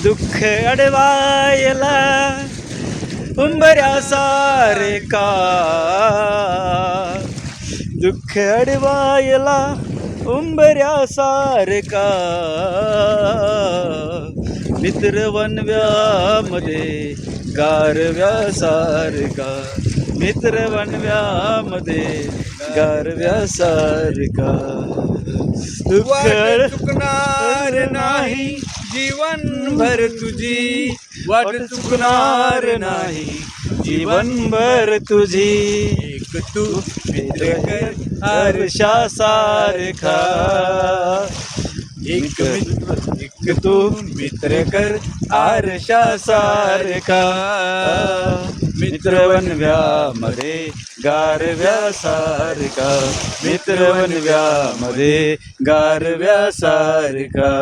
दुःख अडवायला उंबऱ्यासारखा, दुःख अडवायला उंबऱ्यासारखा, मित्र वनव्यामध्ये गारव्यासारखा, मित्र वनव्यामध्ये गारव्यासारखा. दुःख वाट चुकणार नाही जीवनभर तुझी, वाट चुकणार नाही जीवनभर तुझी. एक तू मित्र कर आरशासारखा, एक तू मित्र कर आरशासारखा, मित्र वनव्यामध्ये गारव्यासारखा, मित्र वनव्यामध्ये गारव्यासारखा.